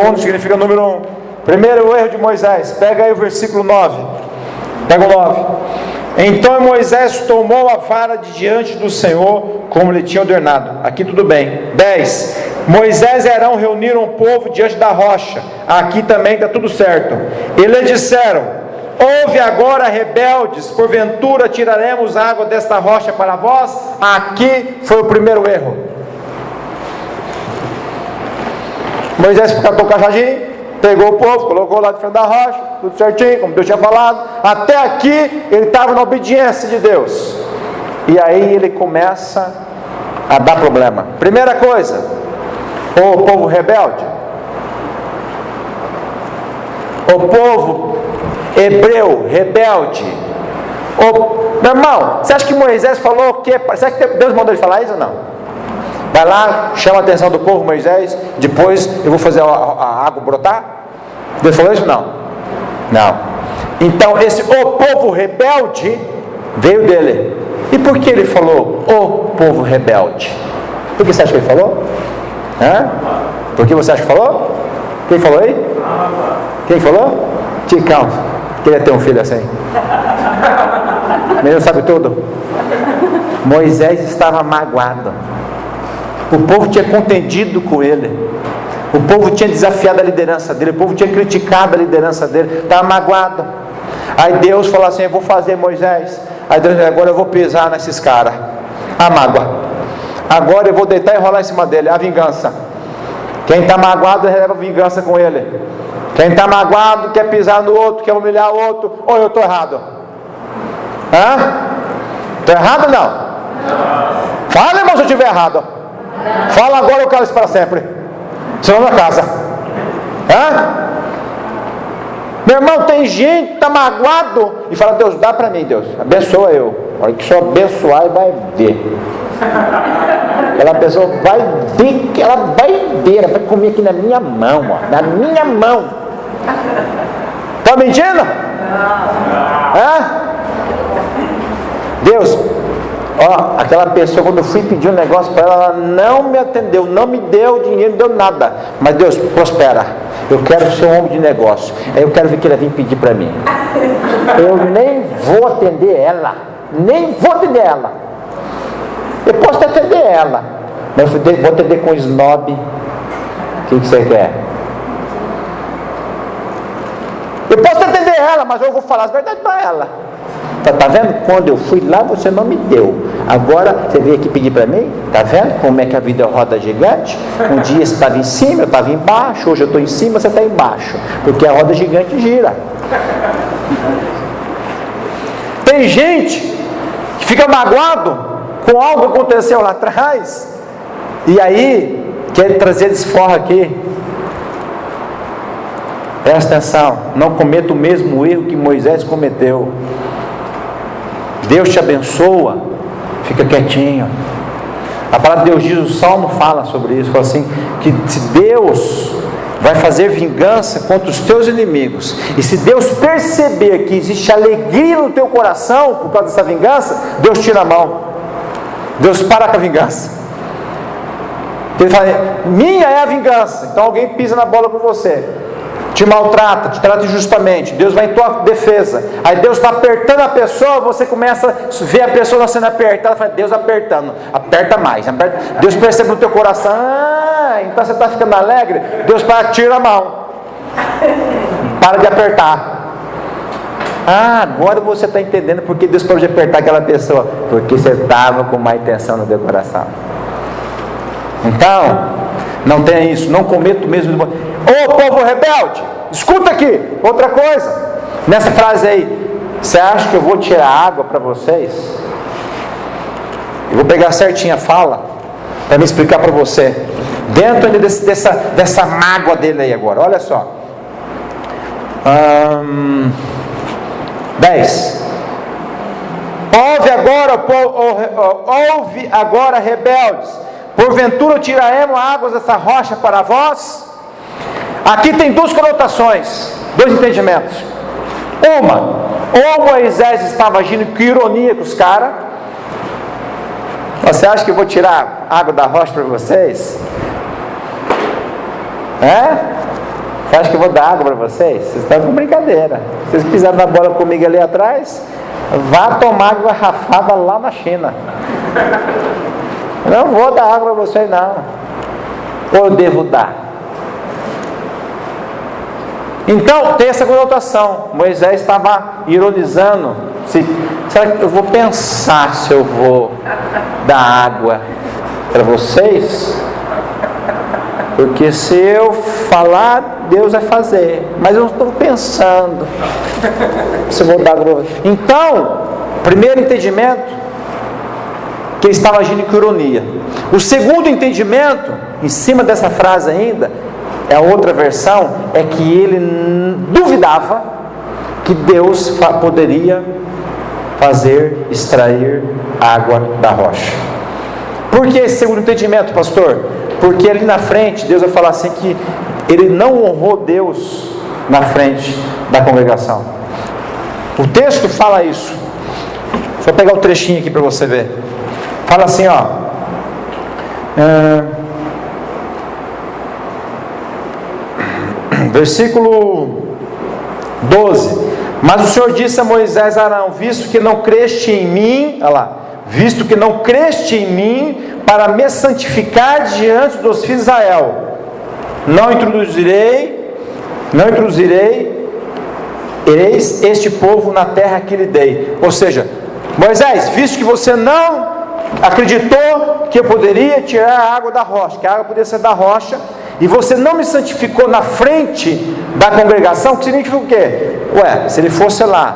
1 significa número 1. Primeiro erro de Moisés. Pega aí o versículo 9. Pega o 9. Então Moisés tomou a vara de diante do Senhor, como lhe tinha ordenado. Aqui tudo bem. 10. Moisés e Arão reuniram o povo diante da rocha. Aqui também está tudo certo. E lhe disseram: ouve agora, rebeldes, porventura tiraremos água desta rocha para vós? Aqui foi o primeiro erro. Moisés catou o cajadinho, pegou o povo, colocou lá de frente da rocha, tudo certinho, como Deus tinha falado. Até aqui ele estava na obediência de Deus. E aí ele começa a dar problema. Primeira coisa, o povo rebelde, o povo hebreu rebelde. Meu irmão, você acha que Moisés falou o quê? Será que Deus mandou ele falar isso ou não? Vai lá, chama a atenção do povo, Moisés. Depois eu vou fazer a água brotar. Deus falou isso? Não. Então esse o povo rebelde veio dele. E por que ele falou o povo rebelde? Por que você acha que ele falou? Por que você acha que falou? Quem falou aí? Quem falou? Ticão. Queria ter um filho assim. Menino sabe tudo. Moisés estava magoado. O povo tinha contendido com ele. O povo tinha desafiado a liderança dele. O povo tinha criticado a liderança dele. Estava magoado. Aí Deus falou assim: eu vou fazer, Moisés. Aí Deus: agora eu vou pisar nesses caras. A mágoa. Agora eu vou deitar e rolar em cima dele. A vingança. Quem está magoado leva vingança com ele. Quem está magoado quer pisar no outro, quer humilhar o outro. Ou eu estou errado? Estou errado ou não? Fala, irmão, se eu estiver errado. Fala agora, eu quero isso para sempre. Senão na casa. Meu irmão, tem gente que está magoado e fala: Deus, dá para mim, Deus, abençoa eu. A hora que só abençoar, e vai ver. Aquela pessoa vai ver, ela vai comer aqui na minha mão, ó, na minha mão. Está mentindo? Deus, Ó, aquela pessoa, quando eu fui pedir um negócio para ela, ela não me atendeu, não me deu dinheiro, não deu nada. Mas Deus, prospera. Eu quero ser um homem de negócio. Aí eu quero ver que ele vem pedir para mim. Eu nem vou atender ela. Nem vou atender ela. Eu posso atender ela, mas eu vou atender com snob. O que você quer? Eu posso atender ela, mas eu vou falar as verdades para ela. Tá vendo? Quando eu fui lá, você não me deu. Agora, você veio aqui pedir para mim? Tá vendo como é que a vida roda gigante? Um dia você estava em cima, eu estava embaixo. Hoje eu estou em cima, você está embaixo. Porque a roda gigante gira. Tem gente que fica magoado com algo que aconteceu lá atrás. E aí, quer trazer desforra aqui. Presta atenção. Não cometa o mesmo erro que Moisés cometeu. Deus te abençoa, fica quietinho. A palavra de Deus diz, o Salmo fala sobre isso, fala assim, que se Deus vai fazer vingança contra os teus inimigos, e se Deus perceber que existe alegria no teu coração por causa dessa vingança, Deus tira a mão, Deus para com a vingança. Ele fala, minha é a vingança. Então alguém pisa na bola por você, te maltrata, te trata injustamente, Deus vai em tua defesa. Aí Deus está apertando a pessoa, você começa a ver a pessoa sendo apertada, fala, Deus apertando, aperta mais, aperta. Deus percebe no teu coração, então você está ficando alegre, Deus tira a mão, para de apertar. Agora você está entendendo porque Deus pode apertar aquela pessoa, porque você estava com má intenção no teu coração. Então, não tenha isso, não cometa o mesmo. Ô povo rebelde, escuta aqui, outra coisa, nessa frase aí, você acha que eu vou tirar água para vocês? Eu vou pegar certinho a fala, para me explicar para você, dentro ainda dessa mágoa dele aí agora, olha só, 10, ouve agora rebeldes, porventura tiraremos águas dessa rocha para vós? Aqui tem duas conotações, dois entendimentos. Uma, ou Moisés estava agindo com ironia com os caras. Você acha que eu vou tirar água da rocha para vocês? Você acha que eu vou dar água para vocês? Vocês estão com brincadeira. Vocês pisaram na bola comigo ali atrás, vá tomar água garrafada lá na China. Não vou dar água para vocês não. Ou eu devo dar? Então tem essa conotação. Moisés estava ironizando. Será que eu vou pensar se eu vou dar água para vocês? Porque se eu falar, Deus vai fazer. Mas eu estou pensando se eu vou dar água para vocês. Então, primeiro entendimento, que ele estava agindo com ironia. O segundo entendimento, em cima dessa frase ainda, é a outra versão, é que ele duvidava que Deus poderia fazer extrair água da rocha. Por que esse segundo entendimento, pastor? Porque ali na frente, Deus vai falar assim que ele não honrou Deus na frente da congregação. O texto fala isso. Deixa eu pegar o trechinho aqui para você ver. Fala assim, ó. Versículo 12. Mas o Senhor disse a Moisés e Arão: visto que não creste em mim, olha lá, visto que não creste em mim para me santificar diante dos filhos de Israel, não introduzirei eis este povo na terra que lhe dei. Ou seja, Moisés, visto que você não acreditou que eu poderia tirar a água da rocha, que a água poderia ser da rocha, e você não me santificou na frente da congregação, que significa o quê? Se ele fosse lá,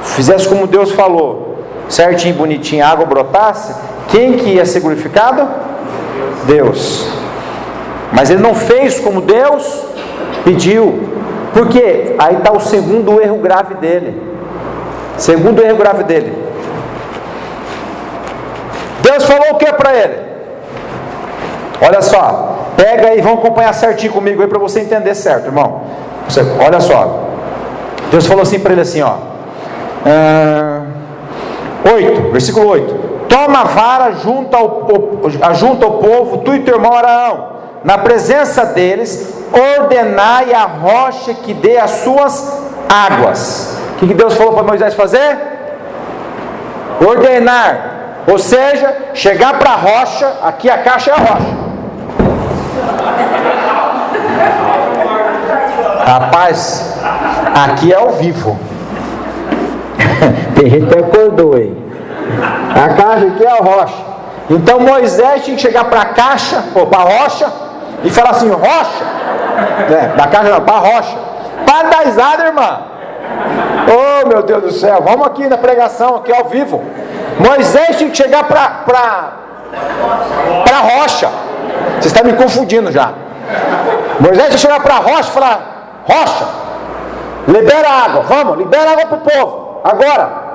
fizesse como Deus falou, certinho, bonitinho, a água brotasse, quem que ia ser glorificado? Deus. Mas ele não fez como Deus pediu. Por quê? Aí está o segundo erro grave dele. Segundo erro grave dele. Deus falou o que para ele? Olha só, pega aí, vamos acompanhar certinho comigo aí para você entender certo, irmão. Olha só, Deus falou assim para ele assim, ó.
8, versículo 8: toma a vara junto ao povo, tu e teu irmão Araão, na presença deles, ordenai a rocha que dê as suas águas. O que Deus falou para Moisés fazer? Ordenar, ou seja, chegar para a rocha. Aqui a caixa é a rocha. Rapaz, aqui é ao vivo. Tem gente que acordou aí. A caixa aqui é a rocha. Então Moisés tinha que chegar para a caixa, ou para a rocha, e falar assim: rocha, da caixa para a rocha, para dar risada, irmã. Oh meu Deus do céu, vamos aqui na pregação, aqui ao vivo. Moisés tinha que chegar para a rocha. Você está me confundindo já. Moisés tinha que chegar para a rocha e falar: rocha, libera água, vamos, libera água para o povo, agora.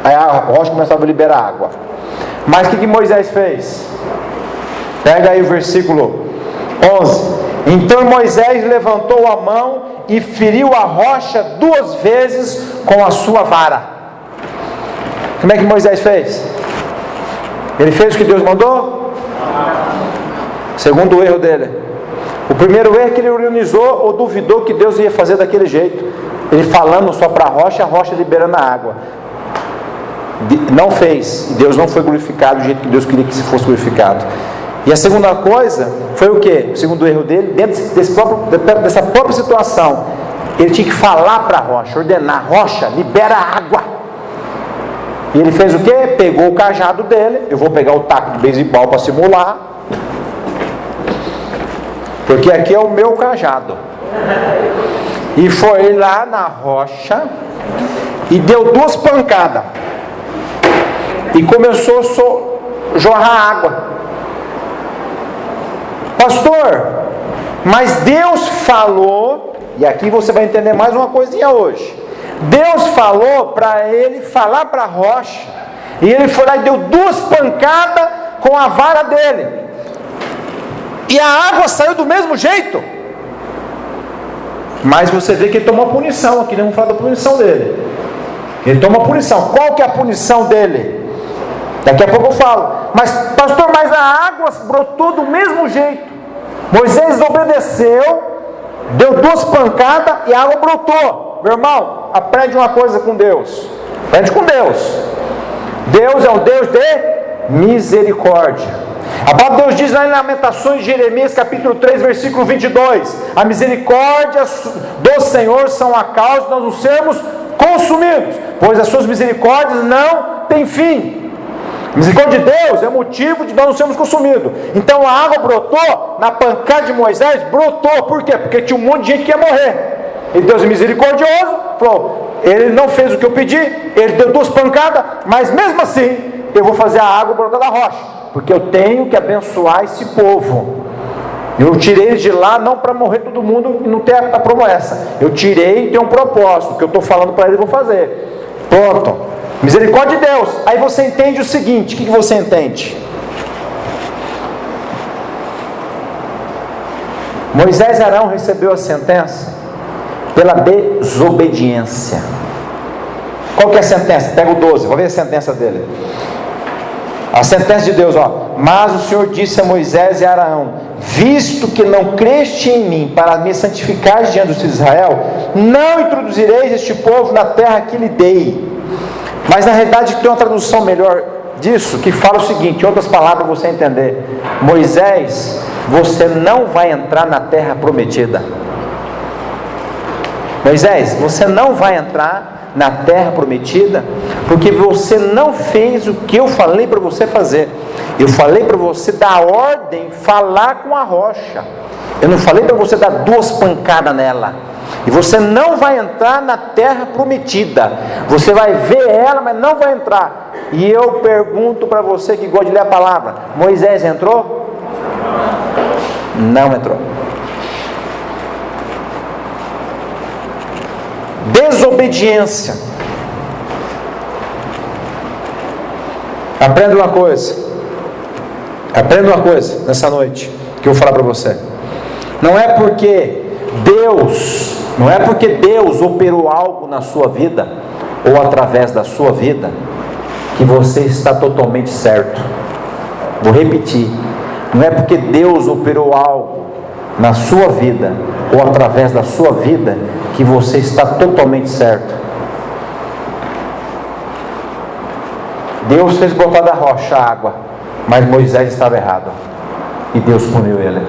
Aí a rocha começava a liberar água. Mas o que Moisés fez? Pega aí o versículo 11: então Moisés levantou a mão e feriu a rocha 2 vezes com a sua vara. Como é que Moisés fez? Ele fez o que Deus mandou? Segundo o erro dele. O primeiro erro é que ele ironizou ou duvidou que Deus ia fazer daquele jeito. Ele falando só para a rocha liberando a água. Não fez, e Deus não foi glorificado do jeito que Deus queria que se fosse glorificado. E a segunda coisa foi o que? O segundo erro dele, dentro dessa própria situação, ele tinha que falar para a rocha, ordenar: rocha, libera água. E ele fez o que? Pegou o cajado dele. Eu vou pegar o taco de beisebol para simular, porque aqui é o meu cajado. E foi lá na rocha e deu 2 pancadas. E começou a jorrar água. Pastor, mas Deus falou, e aqui você vai entender mais uma coisinha hoje. Deus falou para ele falar para a rocha, e ele foi lá e deu 2 pancadas com a vara dele, e a água saiu do mesmo jeito. Mas você vê que ele tomou a punição. Aqui vamos falar da punição dele. Ele toma a punição. Qual que é a punição dele? Daqui a pouco eu falo. Mas pastor, mas a água brotou do mesmo jeito. Moisés obedeceu, deu 2 pancadas e a água brotou. Meu irmão, aprende uma coisa com Deus. Aprende com Deus. Deus é um Deus de misericórdia. A palavra de Deus diz lá em Lamentações de Jeremias capítulo 3 versículo 22: a misericórdia do Senhor são a causa de nós não sermos consumidos, pois as suas misericórdias não têm fim. A misericórdia de Deus é motivo de nós não sermos consumidos. Então a água brotou na pancada de Moisés, brotou. Por quê? Porque tinha um monte de gente que ia morrer. E Deus é misericordioso, falou: ele não fez o que eu pedi, ele deu 2 pancadas, mas mesmo assim eu vou fazer a água brotar da rocha, porque eu tenho que abençoar esse povo. Eu tirei eles de lá não para morrer todo mundo e não ter a promessa. Eu tirei e tem um propósito, o que eu estou falando para eles eu vou fazer. Pronto. Misericórdia de Deus. Aí você entende o seguinte: o que você entende? Moisés e Arão recebeu a sentença pela desobediência. Qual que é a sentença? Pega o 12, vamos ver a sentença dele. A sentença de Deus, mas o Senhor disse a Moisés e a Arão: visto que não creste em mim para me santificar diante dos filhos de Israel, não introduzireis este povo na terra que lhe dei. Mas na realidade tem uma tradução melhor disso, que fala o seguinte, em outras palavras você entender: Moisés, você não vai entrar na terra prometida. Moisés, você não vai entrar na terra prometida, porque você não fez o que eu falei para você fazer. Eu falei para você dar ordem, falar com a rocha. Eu não falei para você dar 2 pancadas nela. E você não vai entrar na terra prometida. Você vai ver ela, mas não vai entrar. E eu pergunto para você que gosta de ler a palavra: Moisés entrou? Não entrou. Desobediência. Aprenda uma coisa. Aprenda uma coisa nessa noite que eu vou falar para você. Não é porque Deus operou algo na sua vida ou através da sua vida
que você está totalmente certo. Vou repetir, não é porque Deus operou algo na sua vida, ou através da sua vida, que você está totalmente certo. Deus fez brotar da rocha água, mas Moisés estava errado, e Deus puniu ele.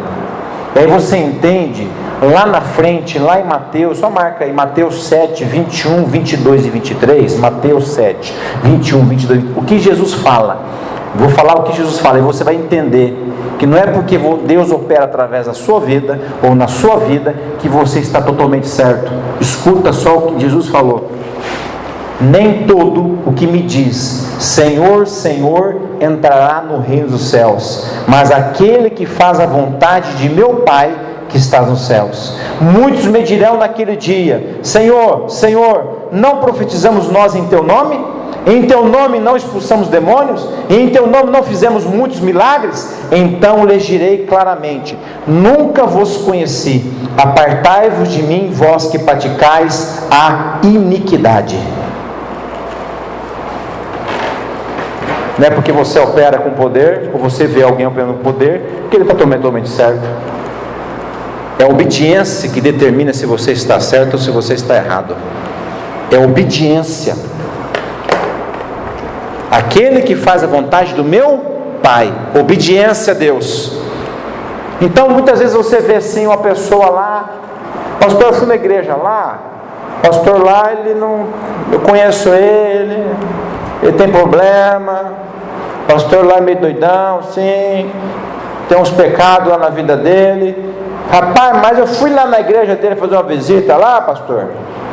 E aí você entende, lá na frente, lá em Mateus, só marca aí, Mateus 7, 21, 22 e 23, Mateus 7, 21, 22, o que Jesus fala. Vou falar o que Jesus fala e você vai entender que não é porque Deus opera através da sua vida ou na sua vida que você está totalmente certo. Escuta só o que Jesus falou: nem todo o que me diz Senhor, Senhor entrará no reino dos céus, mas aquele que faz a vontade de meu Pai que está nos céus. Muitos me dirão naquele dia: Senhor, Senhor, não profetizamos nós em teu nome? Em teu nome não expulsamos demônios? E em teu nome não fizemos muitos milagres? Então lhes direi claramente: nunca vos conheci. Apartai-vos de mim, vós que praticais a iniquidade. Não é porque você opera com poder, ou você vê alguém operando com poder, que ele está totalmente certo. É a obediência que determina se você está certo ou se você está errado. É a obediência. Aquele que faz a vontade do meu Pai, obediência a Deus. Então muitas vezes você vê assim uma pessoa lá: pastor, eu fui na igreja lá, pastor lá, ele não, eu conheço ele tem problema, pastor lá é meio doidão, sim, tem uns pecados lá na vida dele. Rapaz, mas eu fui lá na igreja dele fazer uma visita lá, pastor,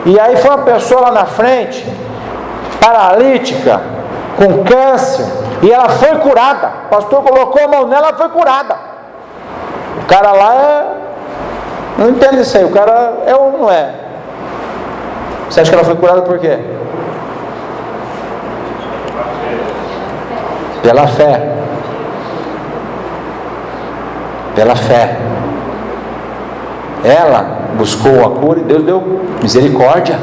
e aí foi uma pessoa lá na frente, paralítica, com câncer, e ela foi curada. O pastor colocou a mão nela, ela foi curada. O cara lá não entende isso aí. O cara é ou não é? Você acha que ela foi curada por quê? Pela fé. Pela fé. Ela buscou a cura e Deus deu misericórdia.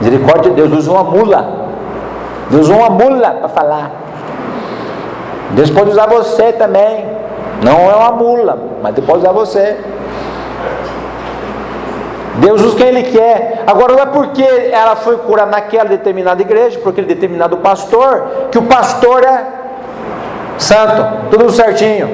Misericórdia de Deus. Usou uma mula. Deus usou uma mula para falar. Deus pode usar você também. Não é uma mula, mas Deus pode usar você. Deus usa quem Ele quer. Agora não é porque ela foi curada naquela determinada igreja, por aquele determinado pastor, que o pastor é santo, tudo certinho.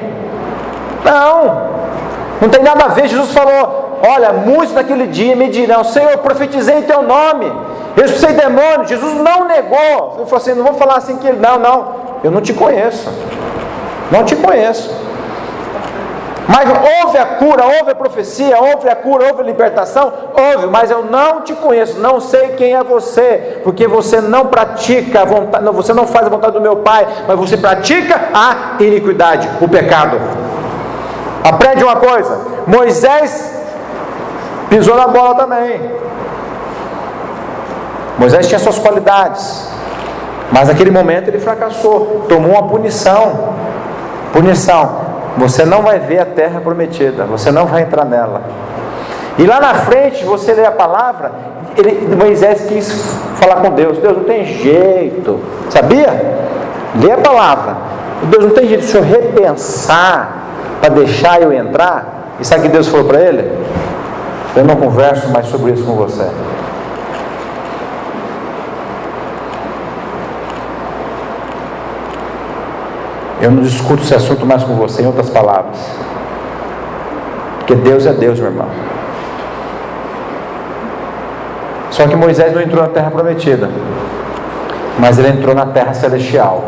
Não tem nada a ver. Jesus falou: olha, muitos naquele dia me dirão: Senhor, profetizei em teu nome, eu expulsei demônios. Jesus não negou. Ele falou assim: não vou falar assim que ele, não, eu não te conheço. Não te conheço. Mas houve a cura, houve a profecia, houve a cura, houve a libertação, houve, mas eu não te conheço, não sei quem é você, porque você não pratica a vontade, não, você não faz a vontade do meu Pai, mas você pratica a iniquidade, o pecado. Aprende uma coisa: Moisés pisou na bola também. Moisés tinha suas qualidades, mas naquele momento ele fracassou, tomou uma punição. Você não vai ver a terra prometida, você não vai entrar nela. E lá na frente, você lê a palavra, Moisés quis falar com Deus: Deus, não tem jeito, sabia? Lê a palavra: Deus, não tem jeito de o senhor repensar para deixar eu entrar? E sabe o que Deus falou para ele? Eu não converso mais sobre isso com você. Eu não discuto esse assunto mais com você, em outras palavras. Porque Deus é Deus, meu irmão. Só que Moisés não entrou na terra prometida, mas ele entrou na terra celestial.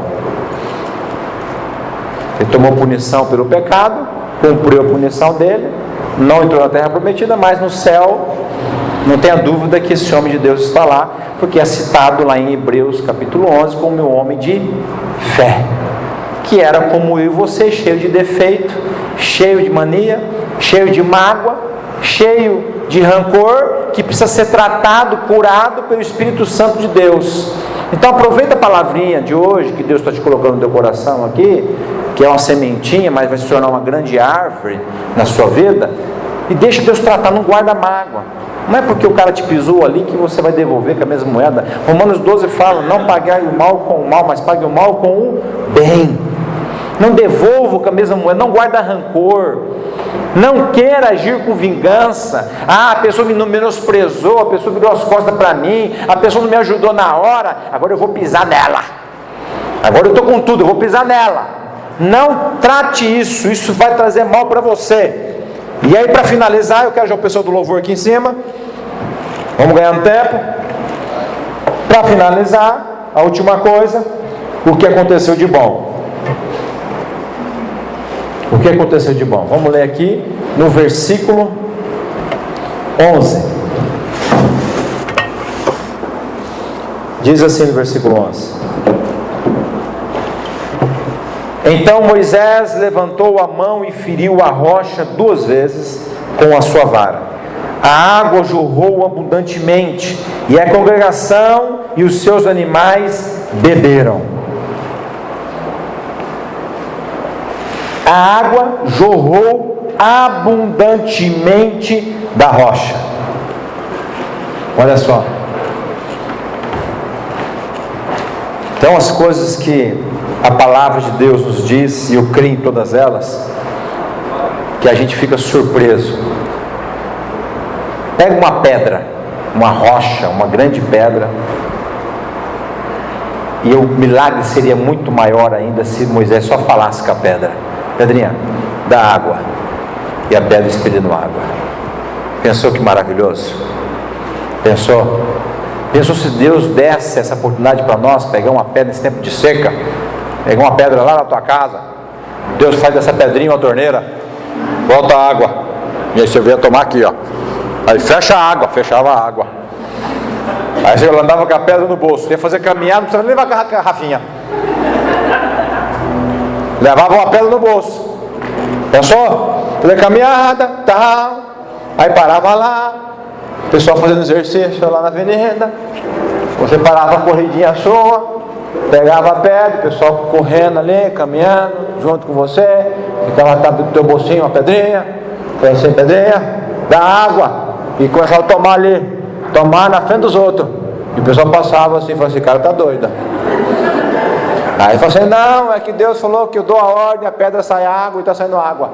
Ele tomou punição pelo pecado, cumpriu a punição dele, não entrou na terra prometida, mas no céu, não tenha dúvida que esse homem de Deus está lá, porque é citado lá em Hebreus capítulo 11 como um homem de fé, que era como eu e você, cheio de defeito, cheio de mania, cheio de mágoa, cheio de rancor, que precisa ser tratado, curado pelo Espírito Santo de Deus. Então aproveita a palavrinha de hoje, que Deus está te colocando no teu coração aqui, que é uma sementinha, mas vai se tornar uma grande árvore na sua vida, e deixa Deus tratar. Não guarda mágoa, Não é porque o cara te pisou ali que você vai devolver com a mesma moeda. Romanos 12 fala: não pagai o mal com o mal, mas pague o mal com o bem. Não devolva com a mesma moeda, não guarda rancor, não queira agir com vingança. A pessoa me menosprezou, a pessoa virou as costas para mim, a pessoa não me ajudou na hora, agora eu vou pisar nela, agora eu estou com tudo, eu vou pisar nela. Não trate isso, isso vai trazer mal para você. E aí, para finalizar, eu quero já o pessoal do louvor aqui em cima, vamos ganhando tempo. Para finalizar, a última coisa, o que aconteceu de bom? O que aconteceu de bom? Vamos ler aqui no versículo 11. Diz assim no versículo 11: então Moisés levantou a mão e feriu a rocha 2 vezes com a sua vara. A água jorrou abundantemente, e a congregação e os seus animais beberam. A água jorrou abundantemente da rocha. Olha só. Então, as coisas que a palavra de Deus nos diz, e eu creio em todas elas, que a gente fica surpreso. Pega uma pedra, uma rocha, uma grande pedra, e o milagre seria muito maior ainda se Moisés só falasse com a pedra: pedrinha, dá água, e a pedra expelindo água. Pensou que maravilhoso? Pensou se Deus desse essa oportunidade para nós, pegar uma pedra nesse tempo de seca, pegar uma pedra lá na tua casa, Deus faz dessa pedrinha uma torneira, volta a água, e aí você veio tomar aqui, ó, aí fecha a água, fechava a água, aí você andava com a pedra no bolso, ia fazer caminhada, não precisava nem levar a garrafinha, levava uma pedra no bolso. Pensou? Fazer caminhada, tal. Aí parava lá, o pessoal fazendo exercício lá na avenida. Você parava a corridinha sua, pegava a pedra, o pessoal correndo ali, caminhando junto com você. Ficava no teu bolsinho uma pedrinha, foi assim, pedrinha, dá água, e começava a tomar ali, tomar na frente dos outros. E o pessoal passava assim, falava: esse cara tá doido. Aí eu falei assim: não, é que Deus falou que eu dou a ordem, a pedra sai água e está saindo água.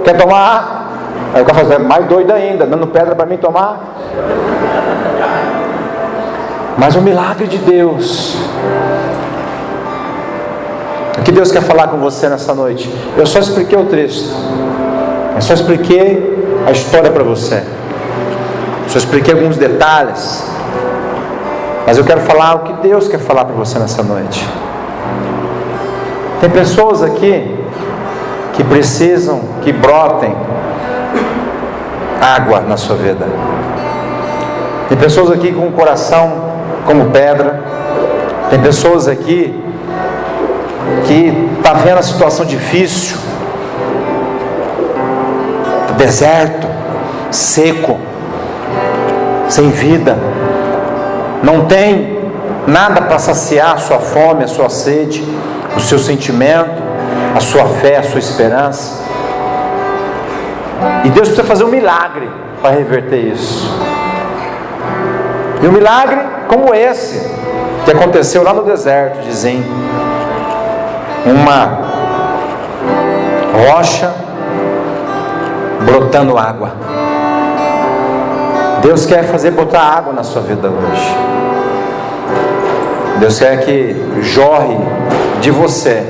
Quer tomar? Aí o cara falou: mais doido ainda, dando pedra para mim tomar. Mas o milagre de Deus, o que Deus quer falar com você nessa noite? Eu só expliquei o texto, eu só expliquei a história para você, só expliquei alguns detalhes, mas eu quero falar o que Deus quer falar para você nessa noite. Tem pessoas aqui que precisam que brotem água na sua vida. Tem pessoas aqui com o coração como pedra. Tem pessoas aqui que está vendo a situação difícil, deserto, seco, sem vida, não tem nada para saciar a sua fome, a sua sede, o seu sentimento, a sua fé, a sua esperança. E Deus precisa fazer um milagre para reverter isso. E um milagre como esse que aconteceu lá no deserto de Zin, uma rocha brotando água. Deus quer fazer botar água na sua vida hoje. Deus quer que jorre de você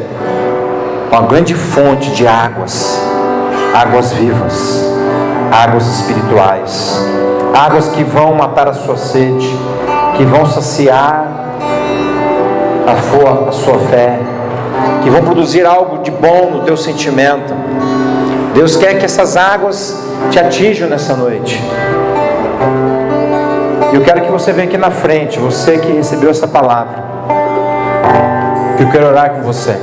uma grande fonte de águas, águas vivas, águas espirituais, águas que vão matar a sua sede, que vão saciar a sua fé, que vão produzir algo de bom no teu sentimento. Deus quer que essas águas te atinjam nessa noite. E eu quero que você venha aqui na frente, você que recebeu essa palavra, que eu quero orar com você.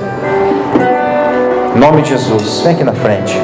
Em nome de Jesus, vem aqui na frente.